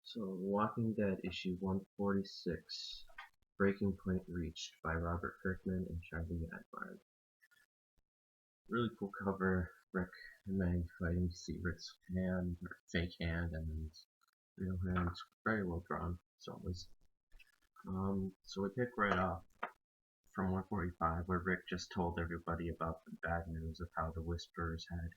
So, Walking Dead issue 146, Breaking Point Reached by Robert Kirkman and Charlie Adlard. Really cool cover. Rick and Meg fighting. You see Rick's hand, or fake hand, and then his real hand. It's very well drawn, as always. So we pick right off from 145, where Rick just told everybody about the bad news of how the Whisperers had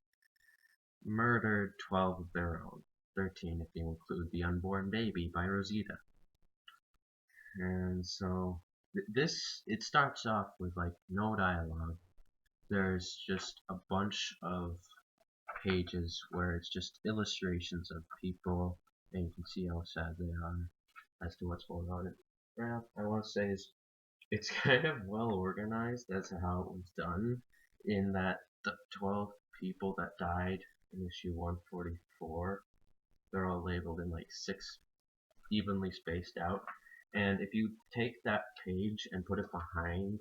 murdered 12 of their own, 13 if you include the unborn baby by Rosita. And so it starts off with like no dialogue. There's just a bunch of pages where it's just illustrations of people, and you can see how sad they are as to what's going on. Yeah, I want to say it's kind of well organized as to how it was done, in that the 12 people that died in issue 144, they're all labeled in like 6 evenly spaced out. And if you take that page and put it behind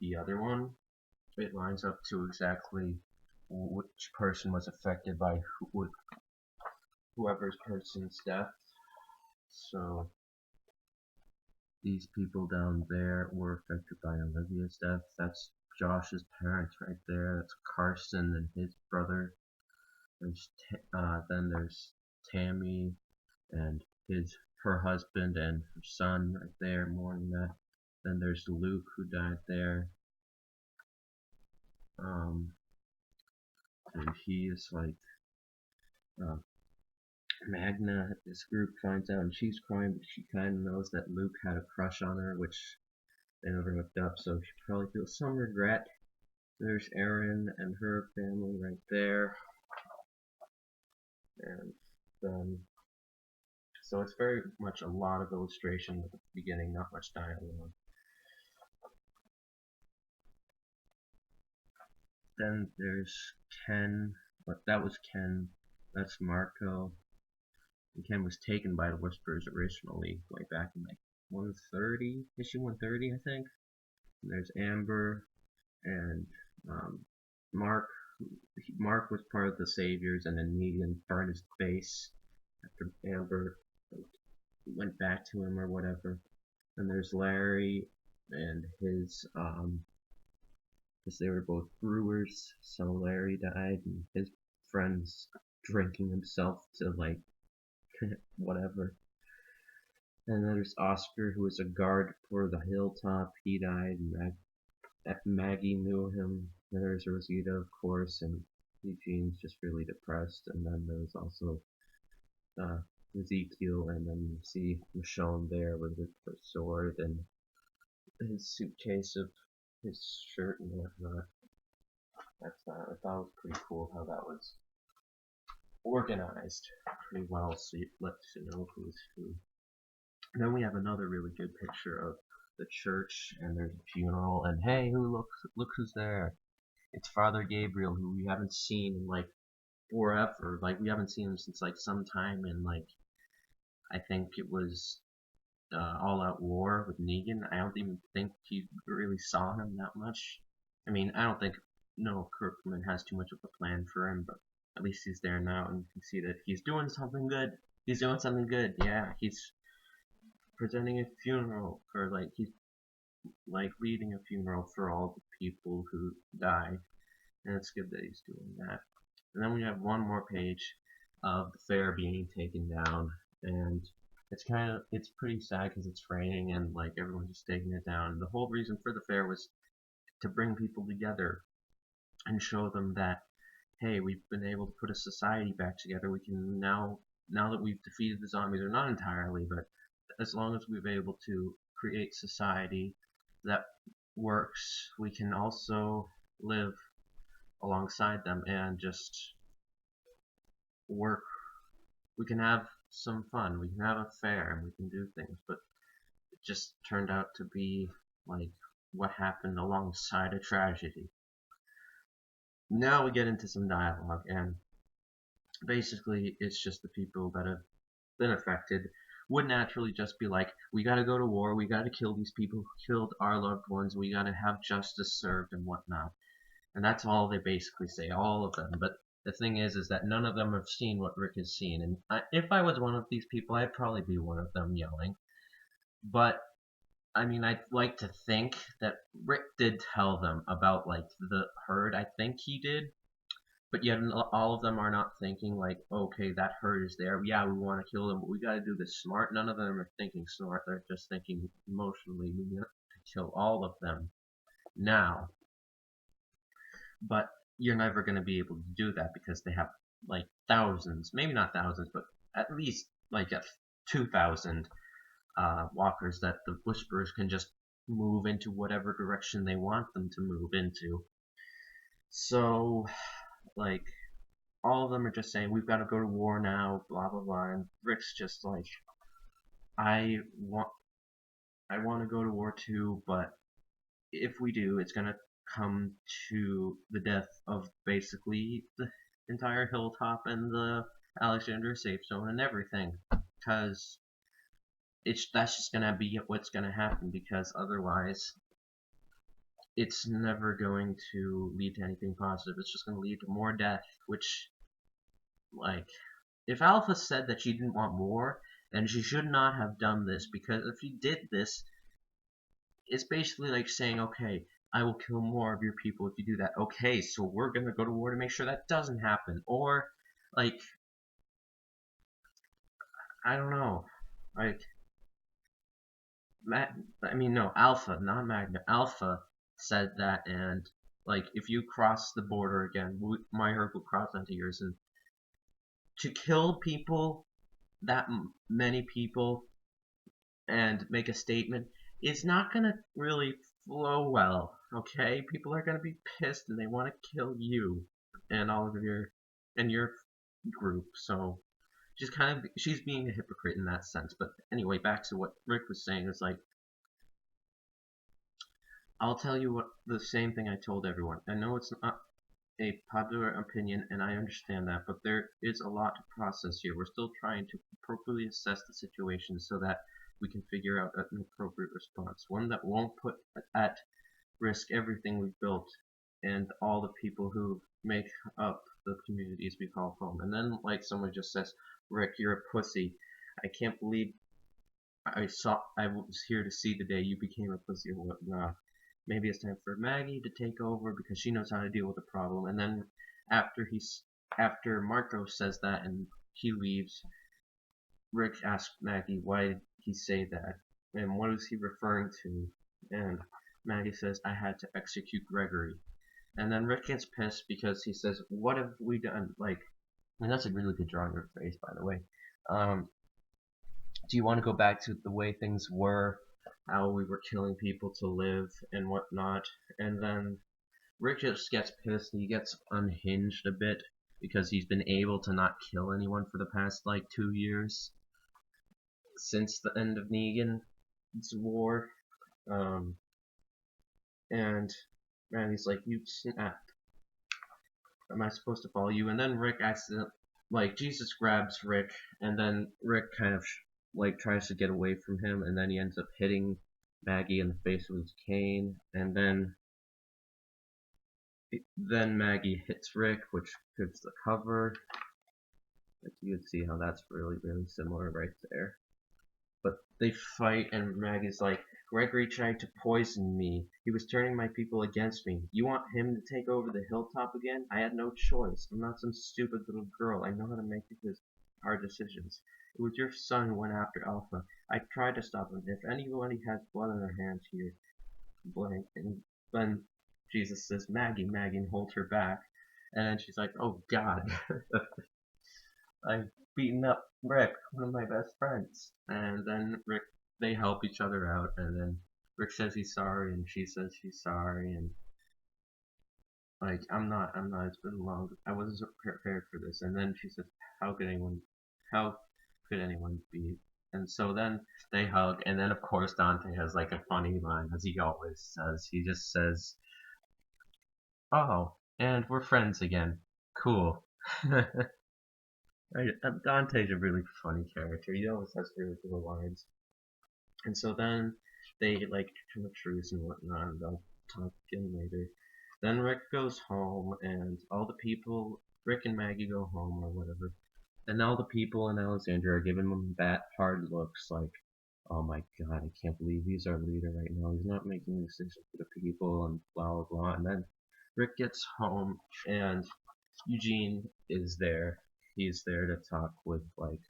the other one, it lines up to exactly which person was affected by whoever's person's death. So these people down there were affected by Olivia's death. That's Josh's parents right there. That's Carson and his brother. Then there's Tammy and her husband and her son right there mourning that. Then there's Luke, who died there. And he is like Magna. This group finds out, and she's crying, but she kind of knows that Luke had a crush on her, which they never hooked up, so she probably feels some regret. There's Erin and her family right there, and then so it's very much a lot of illustration at the beginning, not much dialogue. Then there's Ken, but that was Ken. That's Marco. And Ken was taken by the Whisperers originally, way back in like 130, issue 130, I think. And there's Amber and Mark. Mark was part of the Saviors, and then Negan burned his base after Amber went back to him or whatever. And there's Larry and his because they were both brewers, so Larry died, and his friend's drinking himself to like whatever. And then there's Oscar, who was a guard for the Hilltop. He died, and Maggie knew him. And there's Rosita, of course, and Eugene's just really depressed. And then there's also Ezekiel, and then you see Michonne there with her sword and his suitcase of his shirt and whatnot. That's that. I thought it was pretty cool how that was organized pretty well, so it lets you know who's who. And then we have another really good picture of the church, and there's a funeral, and hey, look who's there. It's Father Gabriel, who we haven't seen in like forever. Like, we haven't seen him since like sometime in like, I think it was All Out War with Negan. I don't even think you really saw him that much. I mean, I don't think Kirkman has too much of a plan for him, but at least he's there now, and you can see that he's doing something good. He's doing something good. Yeah, he's presenting a funeral for like he's like leading a funeral for all the people who died, and it's good that he's doing that. And then we have one more page of the fair being taken down, and it's pretty sad because it's raining and like everyone's just taking it down. The whole reason for the fair was to bring people together and show them that, hey, we've been able to put a society back together. We can now that we've defeated the zombies, or not entirely, but as long as we've been able to create society that works, we can also live alongside them and just work. We can have some fun. We can have a fair and we can do things, but it just turned out to be like what happened alongside a tragedy. Now we get into some dialogue, and basically it's just the people that have been affected would naturally just be like, we gotta go to war, we gotta kill these people who killed our loved ones, we gotta have justice served and whatnot. And that's all they basically say, all of them. But the thing is that none of them have seen what Rick has seen, and if I was one of these people, I'd probably be one of them yelling. But I mean, I'd like to think that Rick did tell them about like the herd. I think he did, but yet all of them are not thinking like, okay, that herd is there. Yeah, we want to kill them, but we got to do this smart. None of them are thinking smart. They're just thinking emotionally. We need to kill all of them now. But you're never going to be able to do that because they have like thousands, maybe not thousands, but at least like 2,000 walkers that the Whisperers can just move into whatever direction they want them to move into. So, like, all of them are just saying, we've got to go to war now, blah, blah, blah. And Rick's just like, I want, I want to go to war too, but if we do, it's going to come to the death of basically the entire hilltop and the Alexandria safe zone and everything. Because that's just gonna be what's gonna happen, because otherwise it's never going to lead to anything positive. It's just gonna lead to more death, which, like, if Alpha said that she didn't want more, then she should not have done this, because if she did this, it's basically like saying, okay, I will kill more of your people if you do that. Okay, so we're gonna go to war to make sure that doesn't happen. Or, like, I don't know. Like, no, Alpha, not Magna. Alpha said that, and like, if you cross the border again, my herd will cross onto yours, and to kill people, that many people, and make a statement, is not gonna really flow well. Okay, people are gonna be pissed, and they want to kill you and all of your group. So she's being a hypocrite in that sense. But anyway, back to what Rick was saying is like, I'll tell you what the same thing I told everyone. I know it's not a popular opinion, and I understand that, but there is a lot to process here. We're still trying to appropriately assess the situation so that we can figure out an appropriate response, one that won't put at risk everything we've built and all the people who make up the communities we call home. And then, like, someone just says, Rick, you're a pussy. I can't believe I was here to see the day you became a pussy or whatnot. Maybe it's time for Maggie to take over because she knows how to deal with the problem. And then after Marco says that and he leaves, Rick asks Maggie why did he say that and what is he referring to. And Maggie says, I had to execute Gregory. And then Rick gets pissed because he says, what have we done? Like, and that's a really good drawing of her face, by the way. Do you want to go back to the way things were, how we were killing people to live and whatnot? And then Rick just gets pissed. He gets unhinged a bit because he's been able to not kill anyone for the past like 2 years since the end of Negan's war. And man, he's like, you snapped. Am I supposed to follow you? And then Rick accidentally, like, Jesus grabs Rick, and then Rick kind of like tries to get away from him, and then he ends up hitting Maggie in the face with his cane, and then Maggie hits Rick, which gives the cover. Like, you can see how that's really, really similar right there. But they fight, and Maggie's like, Gregory tried to poison me. He was turning my people against me. You want him to take over the hilltop again? I had no choice. I'm not some stupid little girl. I know how to make hard decisions. It was your son who went after Alpha. I tried to stop him. If anybody has blood on their hands here, blank. And then Jesus says, Maggie, Maggie, and holds her back. And then she's like, oh God. I've beaten up Rick, one of my best friends. And then they help each other out, and then Rick says he's sorry, and she says she's sorry, and like, I'm not, it's been long, I wasn't prepared for this. And then she says, how could anyone be? And so then they hug, and then of course Dante has like a funny line, as he always says. He just says, oh, and we're friends again. Cool. Dante's a really funny character. He always has really cool lines. And so then they like come a truce and whatnot, and they'll talk again later. Then Rick goes home, and all the people Rick and Maggie go home or whatever, and all the people in Alexandria are giving them that hard looks like, oh my god, I can't believe he's our leader right now. He's not making decisions for the people and blah blah blah. And then Rick gets home and Eugene is there. He's there to talk with like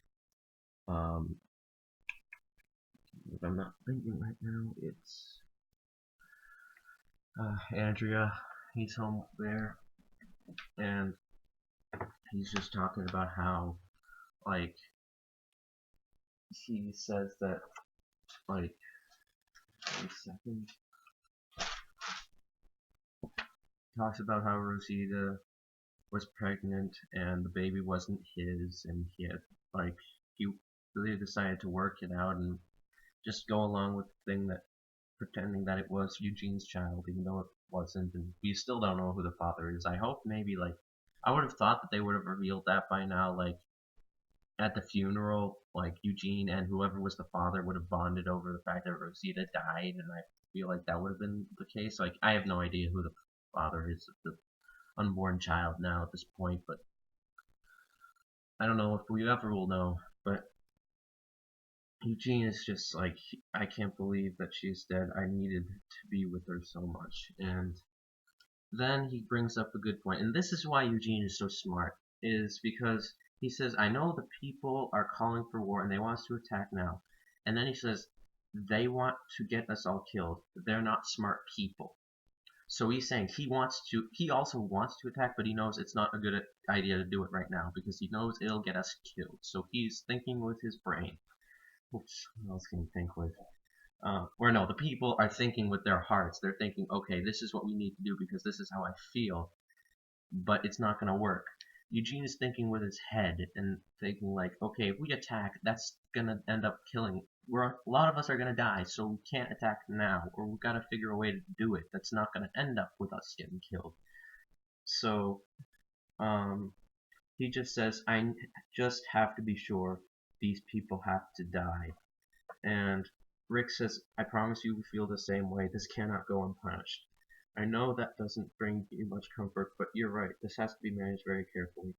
if I'm not thinking right now, it's Andrea. He's home there and he's just talking about how like he says that like wait a second talks about how Rosita was pregnant and the baby wasn't his and he had like he really decided to work it out and just go along with the thing that pretending that it was Eugene's child even though it wasn't, and we still don't know who the father is. I hope maybe like I would have thought that they would have revealed that by now, like at the funeral, like Eugene and whoever was the father would have bonded over the fact that Rosita died, and I feel like that would have been the case. Like I have no idea who the father is of the unborn child now at this point, but I don't know if we ever will know. But Eugene is just like, I can't believe that she's dead. I needed to be with her so much. And then he brings up a good point, and this is why Eugene is so smart, is because he says, I know the people are calling for war and they want us to attack now. And then he says, they want to get us all killed. They're not smart people. So he's saying he also wants to attack, but he knows it's not a good idea to do it right now because he knows it'll get us killed. So he's thinking with his brain. Which what else can you think with? Or no, the people are thinking with their hearts. They're thinking, okay, this is what we need to do because this is how I feel, but it's not going to work. Eugene is thinking with his head and thinking like, okay, if we attack, that's going to end up killing. A lot of us are going to die, so we can't attack now, or we've got to figure a way to do it that's not going to end up with us getting killed. So, he just says, I just have to be sure these people have to die. And Rick says, I promise you we feel the same way. This cannot go unpunished. I know that doesn't bring you much comfort, but you're right. This has to be managed very carefully.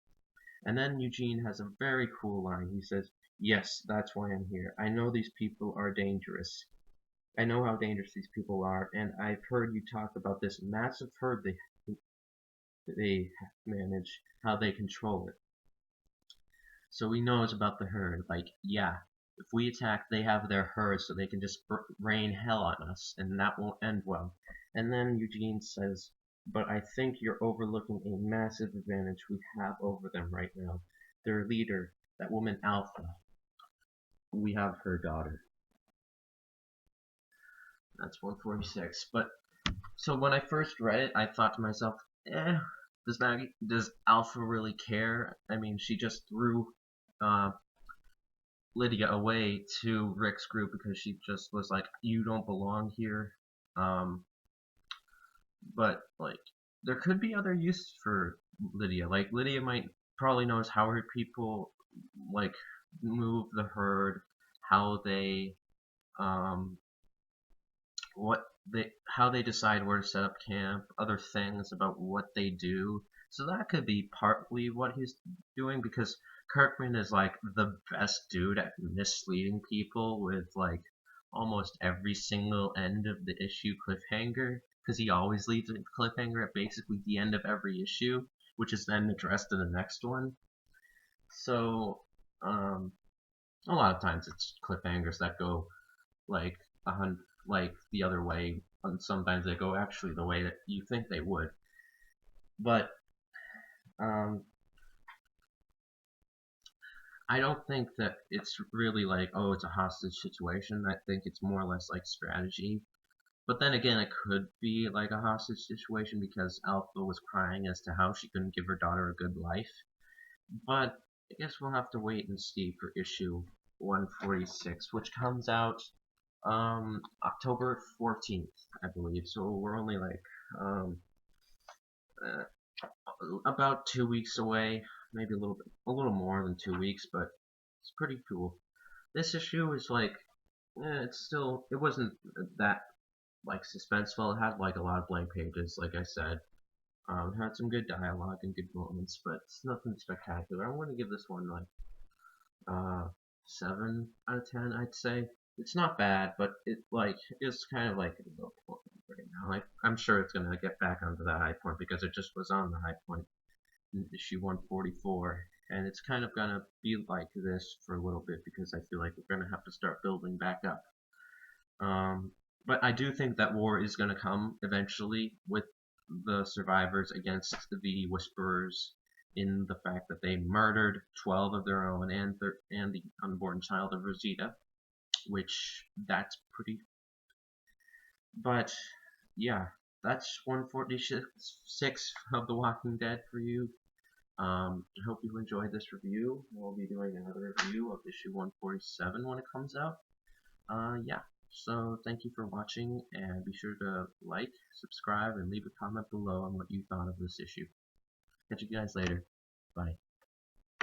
And then Eugene has a very cool line. He says, yes, that's why I'm here. I know these people are dangerous. I know how dangerous these people are, and I've heard you talk about this massive herd they manage, how they control it. So he knows about the herd. Like, yeah, if we attack, they have their herd, so they can just rain hell on us, and that won't end well. And then Eugene says, but I think you're overlooking a massive advantage we have over them right now. Their leader, that woman Alpha, we have her daughter. That's 146. But so when I first read it, I thought to myself, does Alpha really care? I mean, she just threw uh, Lydia away to Rick's group because she just was like, you don't belong here. Um, but like, there could be other use for Lydia. Like, Lydia might probably knows how her people like move the herd, how they um, what they how they decide where to set up camp, other things about what they do. So that could be partly what he's doing because Kirkman is like the best dude at misleading people with like almost every single end of the issue cliffhanger because he always leaves a cliffhanger at basically the end of every issue, which is then addressed in the next one. So um, a lot of times it's cliffhangers that go like like the other way, and sometimes they go actually the way that you think they would. But um, I don't think that it's really like, oh, it's a hostage situation. I think it's more or less like strategy. But then again, it could be like a hostage situation because Alpha was crying as to how she couldn't give her daughter a good life. But I guess we'll have to wait and see for issue 146, which comes out October 14th, I believe. So we're only like uh, about 2 weeks away, maybe a little more than 2 weeks, but it's pretty cool. This issue is like, it wasn't that like suspenseful. It had like a lot of blank pages, like I said. Had some good dialogue and good moments, but it's nothing spectacular. I'm going to give this one like 7 out of 10, I'd say. It's not bad, but it's kind of like a low point right now. I'm sure it's gonna get back onto the high point because it just was on the high point in issue 144, and it's kind of gonna be like this for a little bit because I feel like we're gonna have to start building back up. But I do think that war is gonna come eventually with the survivors against the Whisperers in the fact that they murdered 12 of their own and the unborn child of Rosita, which that's pretty. But yeah, that's 146 of The Walking Dead for you. I hope you enjoyed this review. We'll be doing another review of issue 147 when it comes out. Yeah. So thank you for watching, and be sure to like, subscribe, and leave a comment below on what you thought of this issue. Catch you guys later. Bye.